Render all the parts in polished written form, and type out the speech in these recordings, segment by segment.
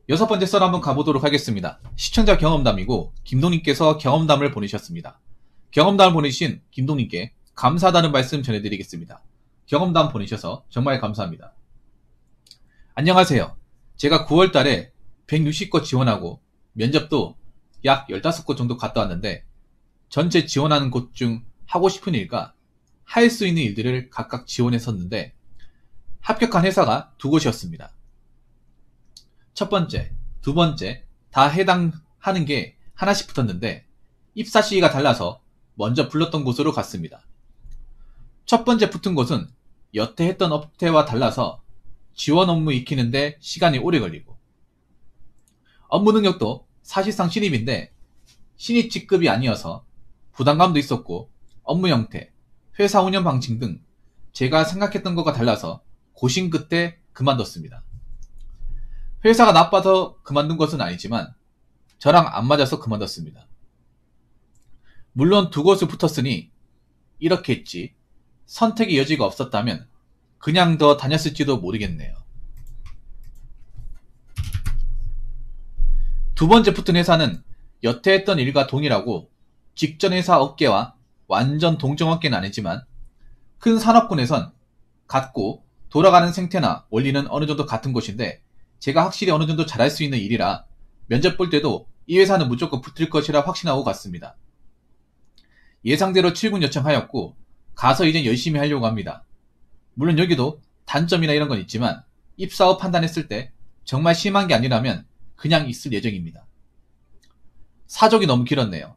여섯 번째 썰 한번 가보도록 하겠습니다. 시청자 경험담이고 김동님께서 경험담을 보내셨습니다. 경험담을 보내신 김동님께 감사하다는 말씀 전해드리겠습니다. 경험담 보내셔서 정말 감사합니다. 안녕하세요. 제가 9월달에 160곳 지원하고 면접도 약 15곳 정도 갔다 왔는데 전체 지원하는 곳 중 하고 싶은 일과 할 수 있는 일들을 각각 지원했었는데 합격한 회사가 2곳이었습니다. 첫 번째, 두 번째 다 해당하는 게 하나씩 붙었는데 입사 시기가 달라서 먼저 불렀던 곳으로 갔습니다. 첫 번째 붙은 곳은 여태 했던 업태와 달라서 지원 업무 익히는데 시간이 오래 걸리고 업무 능력도 사실상 신입인데 신입 직급이 아니어서 부담감도 있었고 업무 형태, 회사 운영 방식 등 제가 생각했던 것과 달라서 고심 끝에 그만뒀습니다. 회사가 나빠서 그만둔 것은 아니지만 저랑 안 맞아서 그만뒀습니다. 물론 2곳을 붙었으니 이렇게 했지 선택의 여지가 없었다면 그냥 더 다녔을지도 모르겠네요. 두 번째 붙은 회사는 여태 했던 일과 동일하고 직전 회사 업계와 완전 동종 업계는 아니지만 큰 산업군에선 같고 돌아가는 생태나 원리는 어느 정도 같은 곳인데 제가 확실히 어느 정도 잘할 수 있는 일이라 면접 볼 때도 이 회사는 무조건 붙을 것이라 확신하고 갔습니다. 예상대로 출근 요청하였고 가서 이젠 열심히 하려고 합니다. 물론 여기도 단점이나 이런 건 있지만 입사 후 판단했을 때 정말 심한 게 아니라면 그냥 있을 예정입니다. 사족이 너무 길었네요.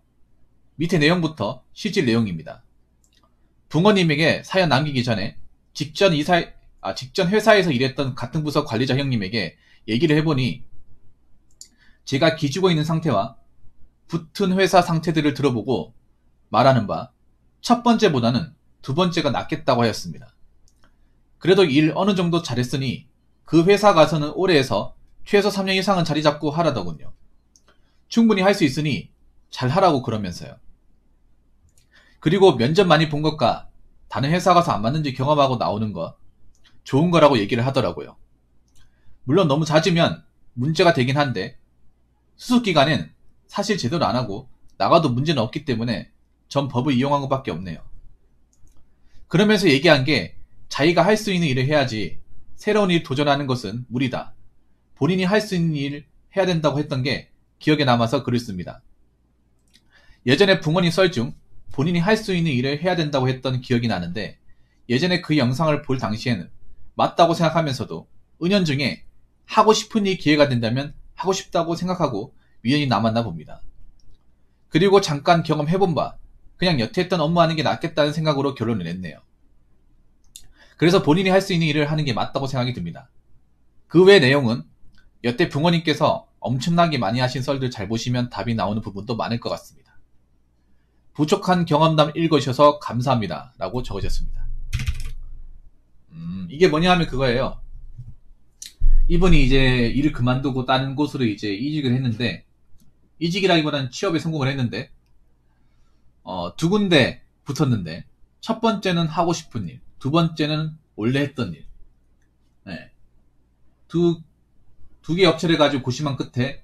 밑에 내용부터 실질 내용입니다. 붕어님에게 사연 남기기 전에 직전 회사에서 일했던 같은 부서 관리자 형님에게 얘기를 해보니 제가 기죽어 있는 상태와 붙은 회사 상태들을 들어보고 말하는 바 첫 번째보다는 두 번째가 낫겠다고 하였습니다. 그래도 일 어느 정도 잘했으니 그 회사 가서는 오래 해서 최소 3년 이상은 자리 잡고 하라더군요. 충분히 할 수 있으니 잘 하라고 그러면서요. 그리고 면접 많이 본 것과 다른 회사 가서 안 맞는지 경험하고 나오는 거 좋은 거라고 얘기를 하더라고요. 물론 너무 잦으면 문제가 되긴 한데 수습기간엔 사실 제대로 안 하고 나가도 문제는 없기 때문에 전 법을 이용한 것밖에 없네요. 그러면서 얘기한 게 자기가 할 수 있는 일을 해야지 새로운 일 도전하는 것은 무리다. 본인이 할 수 있는 일 해야 된다고 했던 게 기억에 남아서 글을 씁니다. 예전에 붕어님 썰 중 본인이 할 수 있는 일을 해야 된다고 했던 기억이 나는데 예전에 그 영상을 볼 당시에는 맞다고 생각하면서도 은연중에 하고 싶은 일 기회가 된다면 하고 싶다고 생각하고 위안이 남았나 봅니다. 그리고 잠깐 경험해본 바 그냥 여태 했던 업무하는 게 낫겠다는 생각으로 결론을 냈네요. 그래서 본인이 할 수 있는 일을 하는 게 맞다고 생각이 듭니다. 그 외 내용은 여태 붕어님께서 엄청나게 많이 하신 썰들 잘 보시면 답이 나오는 부분도 많을 것 같습니다. 부족한 경험담 읽으셔서 감사합니다 라고 적으셨습니다. 이게 뭐냐 하면 그거예요. 이분이 이제 일을 그만두고 다른 곳으로 이제 이직을 했는데 이직이라기보다는 취업에 성공을 했는데 2군데 붙었는데 첫 번째는 하고 싶은 일, 두 번째는 원래 했던 일. 네. 두 개 업체를 가지고 고심한 끝에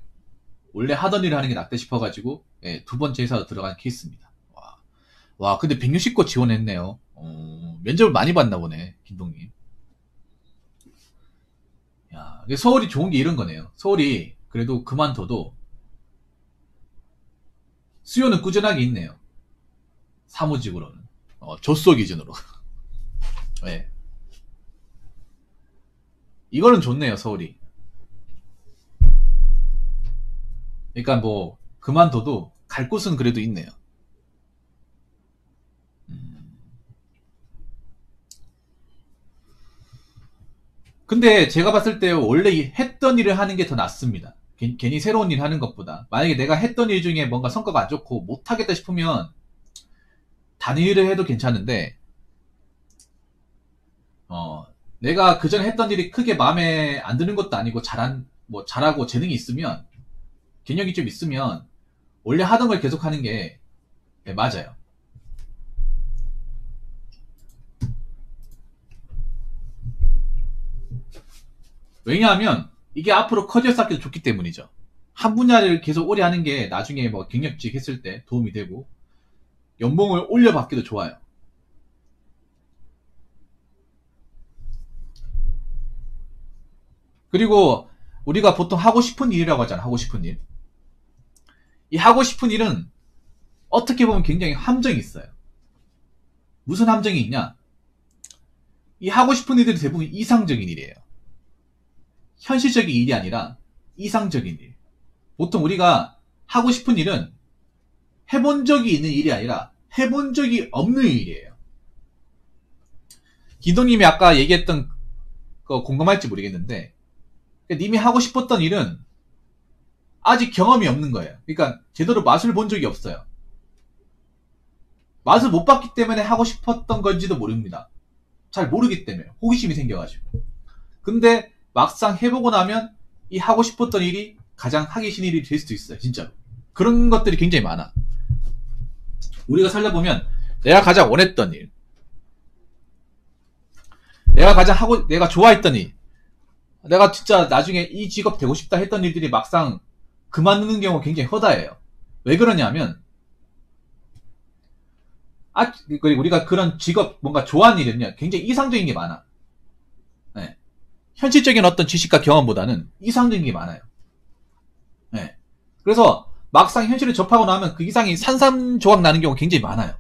원래 하던 일을 하는 게 낫다 싶어가지고 두 번째 회사로 들어간 케이스입니다. 와 근데 160곳 지원했네요. 면접을 많이 봤나 보네 김동님. 야, 서울이 좋은 게 이런 거네요. 서울이 그래도 그만둬도 수요는 꾸준하게 있네요. 사무직으로는 조소 기준으로. 네. 이거는 좋네요 서울이. 그러니까 뭐 그만둬도 갈 곳은 그래도 있네요. 근데 제가 봤을 때 원래 했던 일을 하는 게 더 낫습니다. 괜히 새로운 일 하는 것보다. 만약에 내가 했던 일 중에 뭔가 성과가 안 좋고 못하겠다 싶으면 다른 일을 해도 괜찮은데 내가 그전에 했던 일이 크게 마음에 안 드는 것도 아니고 잘하고 재능이 있으면 경력이 좀 있으면 원래 하던 걸 계속 하는 게 맞아요. 왜냐하면 이게 앞으로 커리어 쌓기도 좋기 때문이죠. 한 분야를 계속 오래 하는 게 나중에 뭐 경력직 했을 때 도움이 되고 연봉을 올려받기도 좋아요. 그리고 우리가 보통 하고 싶은 일이라고 하잖아. 하고 싶은 일. 이 하고 싶은 일은 어떻게 보면 굉장히 함정이 있어요. 무슨 함정이 있냐? 이 하고 싶은 일들이 대부분 이상적인 일이에요. 현실적인 일이 아니라 이상적인 일. 보통 우리가 하고 싶은 일은 해본 적이 있는 일이 아니라 해본 적이 없는 일이에요. 기동님이 아까 얘기했던 거 공감할지 모르겠는데 님이 하고 싶었던 일은 아직 경험이 없는 거예요. 그러니까 제대로 맛을 본 적이 없어요. 맛을 못 봤기 때문에 하고 싶었던 건지도 모릅니다. 잘 모르기 때문에 호기심이 생겨가지고. 근데 막상 해보고 나면 이 하고 싶었던 일이 가장 하기 싫은 일이 될 수도 있어요. 진짜로. 그런 것들이 굉장히 많아. 우리가 살다 보면 내가 가장 원했던 일, 내가 좋아했던 일, 내가 진짜 나중에 이 직업 되고 싶다 했던 일들이 막상 그만두는 경우가 굉장히 허다해요. 왜 그러냐면 그리고 우리가 그런 직업 뭔가 좋아하는 일은요 굉장히 이상적인 게 많아. 네. 현실적인 어떤 지식과 경험보다는 이상적인 게 많아요. 네. 그래서 막상 현실을 접하고 나면 그 이상이 산산조각 나는 경우가 굉장히 많아요.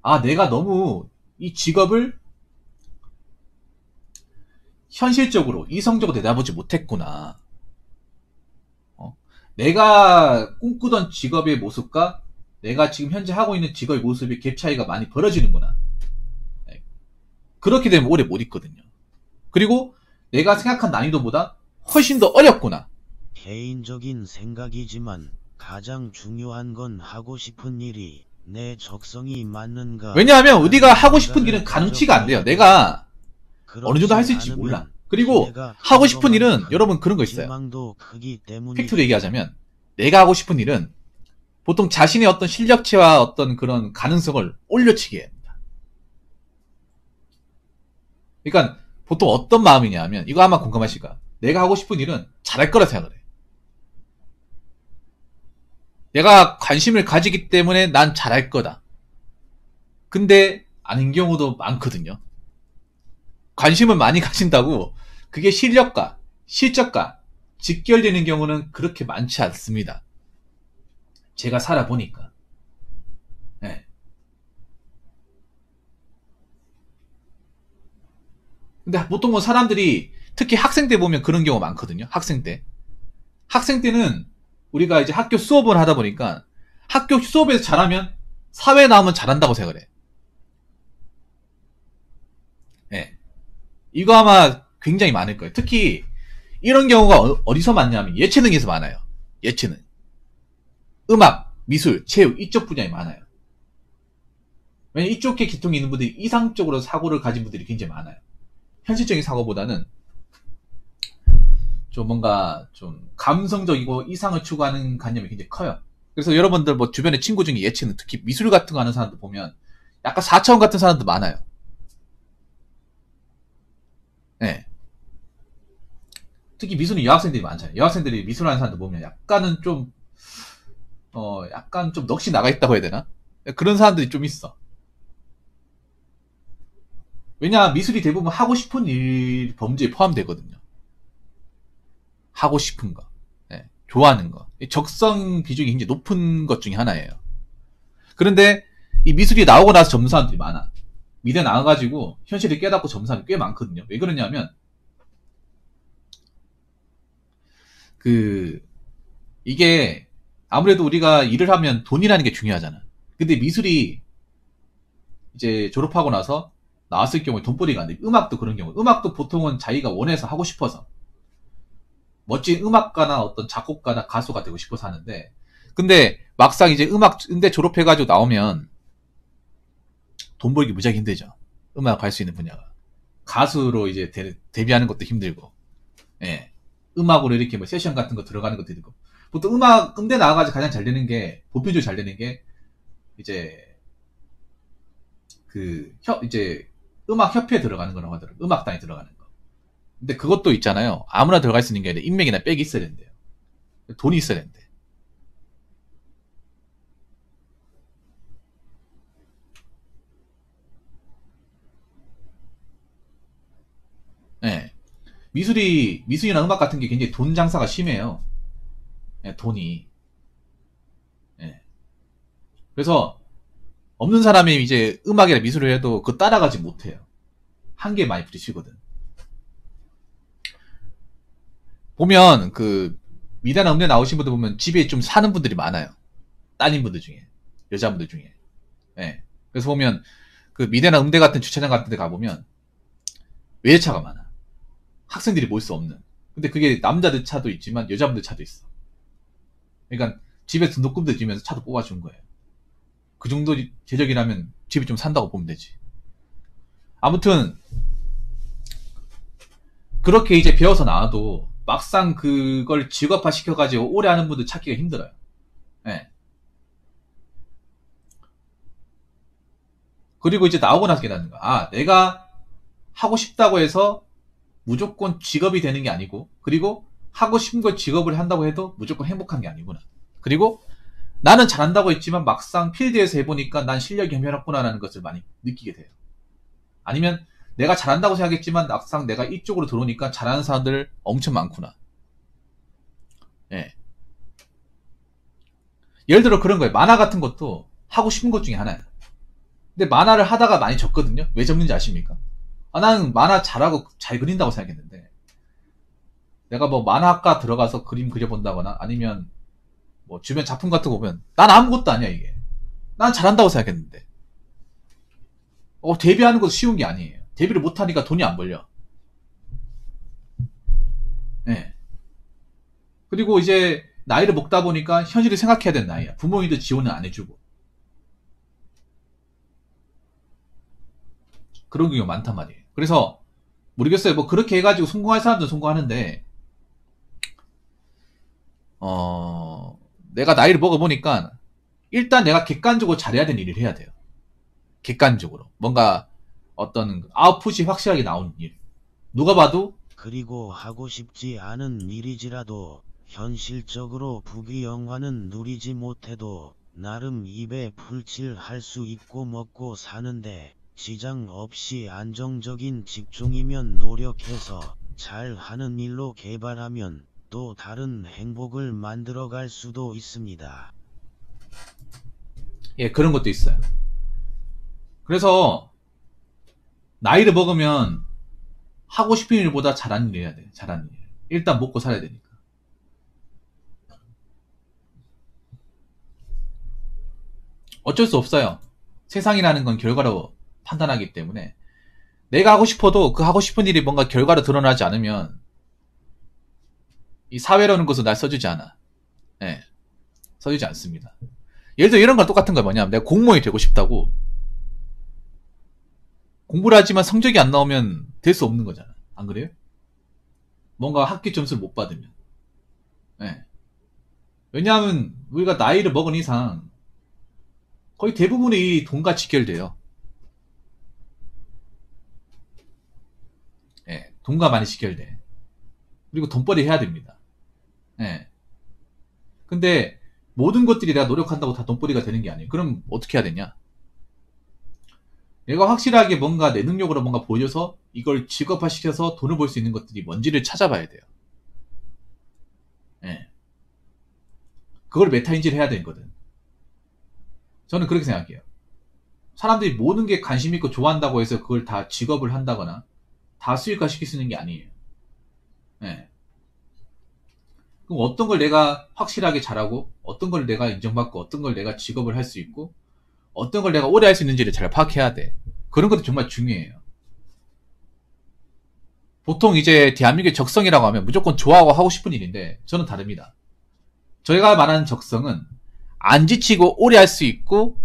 아, 내가 너무 이 직업을 현실적으로 이성적으로 내다보지 못했구나. 내가 꿈꾸던 직업의 모습과 내가 지금 현재 하고 있는 직업의 모습의 갭 차이가 많이 벌어지는구나. 네. 그렇게 되면 오래 못 있거든요. 그리고 내가 생각한 난이도보다 훨씬 더 어렵구나. 개인적인 생각이지만 가장 중요한 건 하고 싶은 일이 내 적성이 맞는가. 왜냐하면 우리가 하고 싶은 일은 가능치가 안 돼요. 내가 어느 정도 할 수 있을지 몰라. 그리고 하고 싶은 일은 여러분 그런 거 있어요. 팩트로 얘기하자면 내가 하고 싶은 일은 보통 자신의 어떤 실력치와 어떤 그런 가능성을 올려치게 합니다. 그러니까 보통 어떤 마음이냐 하면 이거 아마 공감하실 거야. 내가 하고 싶은 일은 잘할 거라 생각을 해. 내가 관심을 가지기 때문에 난 잘할 거다. 근데 아닌 경우도 많거든요. 관심을 많이 가진다고 그게 실력과 실적과 직결되는 경우는 그렇게 많지 않습니다. 제가 살아보니까. 네. 근데 보통은 사람들이 특히 학생 때 보면 그런 경우가 많거든요. 학생 때. 학생 때는 우리가 이제 학교 수업을 하다 보니까 학교 수업에서 잘하면 사회에 나오면 잘한다고 생각을 해. 네. 이거 아마 굉장히 많을 거예요. 특히 이런 경우가 어디서 많냐면 예체능에서 많아요. 예체능. 음악, 미술, 체육 이쪽 분야에 많아요. 왜냐면 이쪽에 기통이 있는 분들이 이상적으로 사고를 가진 분들이 굉장히 많아요. 현실적인 사고보다는 좀 뭔가 좀 감성적이고 이상을 추구하는 관념이 굉장히 커요. 그래서 여러분들 뭐 주변에 친구 중에 예체능, 특히 미술 같은 거 하는 사람들 보면 약간 4차원 같은 사람도 많아요. 네. 특히 미술은 여학생들이 많잖아요. 여학생들이 미술하는 사람들 보면 약간 좀 넋이 나가 있다고 해야 되나? 그런 사람들이 좀 있어. 왜냐, 미술이 대부분 하고 싶은 일 범주에 포함되거든요. 하고 싶은 거. 네, 좋아하는 거. 적성 비중이 굉장히 높은 것 중에 하나예요. 그런데 이 미술이 나오고 나서 접는 사람들이 많아. 미대 나와가지고 현실을 깨닫고 접는 사람이 꽤 많거든요. 왜 그러냐면 이게 아무래도 우리가 일을 하면 돈이라는 게 중요하잖아. 근데 미술이 이제 졸업하고 나서 나왔을 경우에 돈벌이가 안 돼. 음악도 그런 경우. 음악도 보통은 자기가 원해서 하고 싶어서 멋진 음악가나 어떤 작곡가나 가수가 되고 싶어서 하는데, 근데 막상 이제 음대 졸업해가지고 나오면 돈 벌기 무지하게 힘들죠. 음악 할 수 있는 분야가. 가수로 이제 데뷔하는 것도 힘들고, 예. 음악으로 이렇게 뭐 세션 같은 거 들어가는 것도 힘들고. 보통 음대 나와가지고 가장 잘 되는 게, 보편적으로 잘 되는 게, 이제, 이제, 음악협회에 들어가는 거라고 하더라고요. 음악단에 들어가는 거. 근데 그것도 있잖아요. 아무나 들어갈 수 있는 게 아니라 인맥이나 백이 있어야 된대요. 돈이 있어야 된대. 예. 미술이나 음악 같은 게 굉장히 돈 장사가 심해요. 예, 돈이. 예. 그래서 없는 사람이 이제 음악이나 미술을 해도 그거 따라가지 못해요. 한계에 많이 부딪히거든. 보면 그 미대나 음대 나오신 분들 보면 집에 좀 사는 분들이 많아요. 따님분들 중에, 여자분들 중에. 예. 그래서 보면 그 미대나 음대 같은 주차장 같은 데 가보면 외제차가 많아. 학생들이 몰 수 없는. 근데 그게 남자들 차도 있지만 여자분들 차도 있어. 그러니까 집에 등록금도 주면서 차도 뽑아준 거예요. 그 정도 재적이라면 집에 좀 산다고 보면 되지. 아무튼 그렇게 이제 배워서 나와도 막상 그걸 직업화 시켜가지고 오래 하는 분들 찾기가 힘들어요. 예. 그리고 이제 나오고 나서 깨닫는 거야. 아, 내가 하고 싶다고 해서 무조건 직업이 되는 게 아니고, 그리고 하고 싶은 걸 직업을 한다고 해도 무조건 행복한 게 아니구나. 그리고 나는 잘한다고 했지만 막상 필드에서 해보니까 난 실력이 현명했구나라는 것을 많이 느끼게 돼요. 아니면 내가 잘한다고 생각했지만 막상 내가 이쪽으로 들어오니까 잘하는 사람들 엄청 많구나. 예. 예를 들어 그런 거예요. 만화 같은 것도 하고 싶은 것 중에 하나야. 근데 만화를 하다가 많이 졌거든요. 왜 졌는지 아십니까? 아, 나는 만화 잘하고 잘 그린다고 생각했는데 내가 뭐 만화학과 들어가서 그림 그려본다거나 아니면 뭐 주변 작품 같은 거 보면 난 아무것도 아니야 이게. 난 잘한다고 생각했는데 데뷔하는 것도 쉬운 게 아니에요. 데뷔를 못하니까 돈이 안 벌려. 네. 그리고 이제 나이를 먹다 보니까 현실을 생각해야 되는 나이야. 부모님도 지원을 안 해주고 그런 경우가 많단 말이에요. 그래서 모르겠어요. 뭐 그렇게 해가지고 성공할 사람들은 성공하는데 내가 나이를 먹어보니까 일단 내가 객관적으로 잘해야 되는 일을 해야 돼요. 객관적으로 뭔가 어떤 아웃풋이 확실하게 나오는 일. 누가 봐도 그리고 하고 싶지 않은 일이지라도 현실적으로 부귀영화는 누리지 못해도 나름 입에 풀칠 할 수 있고 먹고 사는데 지장 없이 안정적인 직종이면 노력해서 잘 하는 일로 개발하면 또 다른 행복을 만들어갈 수도 있습니다. 예, 그런 것도 있어요. 그래서 나이를 먹으면 하고 싶은 일보다 잘하는 일 해야 돼. 잘하는 일. 일단 먹고 살아야 되니까. 어쩔 수 없어요. 세상이라는 건 결과로 판단하기 때문에 내가 하고 싶어도 그 하고 싶은 일이 뭔가 결과로 드러나지 않으면 이 사회라는 것은 날 써주지 않아. 예, 써주지 않습니다. 예를 들어 이런 건 똑같은 거야. 뭐냐면 내가 공무원이 되고 싶다고 공부를 하지만 성적이 안 나오면 될 수 없는 거잖아. 안 그래요? 뭔가 학기 점수를 못 받으면. 예. 왜냐하면 우리가 나이를 먹은 이상 거의 대부분이 돈과 직결돼요. 예, 돈과 많이 직결돼. 그리고 돈벌이 해야 됩니다. 예. 근데 모든 것들이 내가 노력한다고 다 돈벌이가 되는 게 아니에요. 그럼 어떻게 해야 되냐? 내가 확실하게 뭔가 내 능력으로 뭔가 보여줘서 이걸 직업화시켜서 돈을 벌 수 있는 것들이 뭔지를 찾아봐야 돼요. 예. 그걸 메타인지를 해야 되거든. 저는 그렇게 생각해요. 사람들이 모든 게 관심 있고 좋아한다고 해서 그걸 다 직업을 한다거나 다 수익화 시킬 수 있는 게 아니에요. 예. 그럼 어떤 걸 내가 확실하게 잘하고 어떤 걸 내가 인정받고 어떤 걸 내가 직업을 할 수 있고 어떤 걸 내가 오래 할 수 있는지를 잘 파악해야 돼. 그런 것도 정말 중요해요. 보통 이제 대한민국의 적성이라고 하면 무조건 좋아하고 하고 싶은 일인데 저는 다릅니다. 저희가 말하는 적성은 안 지치고 오래 할 수 있고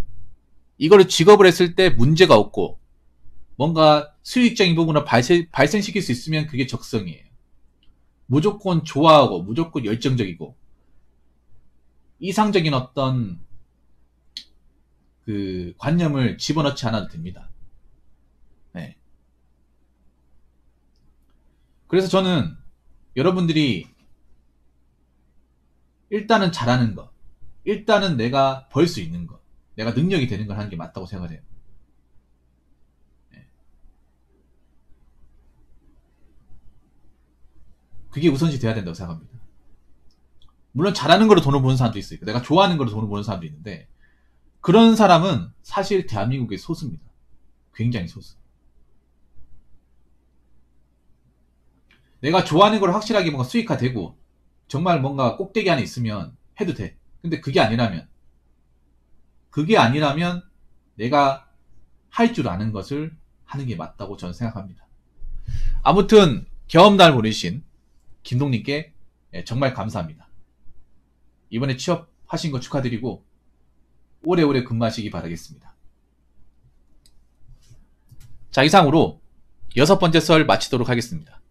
이거를 직업을 했을 때 문제가 없고 뭔가 수익적인 부분을 발생시킬 수 있으면 그게 적성이에요. 무조건 좋아하고 무조건 열정적이고 이상적인 어떤 그 관념을 집어넣지 않아도 됩니다. 네. 그래서 저는 여러분들이 일단은 잘하는 거, 일단은 내가 벌 수 있는 거, 내가 능력이 되는 걸 하는 게 맞다고 생각을 해요. 그게 우선시 돼야 된다고 생각합니다. 물론 잘하는 거로 돈을 버는 사람도 있어요. 내가 좋아하는 거로 돈을 버는 사람도 있는데 그런 사람은 사실 대한민국의 소수입니다. 굉장히 소수. 내가 좋아하는 걸 확실하게 뭔가 수익화되고 정말 뭔가 꼭대기 안에 있으면 해도 돼. 근데 그게 아니라면 내가 할 줄 아는 것을 하는 게 맞다고 저는 생각합니다. 아무튼 경험담을 보내주신 김동님께 정말 감사합니다. 이번에 취업하신 거 축하드리고 오래오래 근무하시기 바라겠습니다. 자, 이상으로 6번째 썰 마치도록 하겠습니다.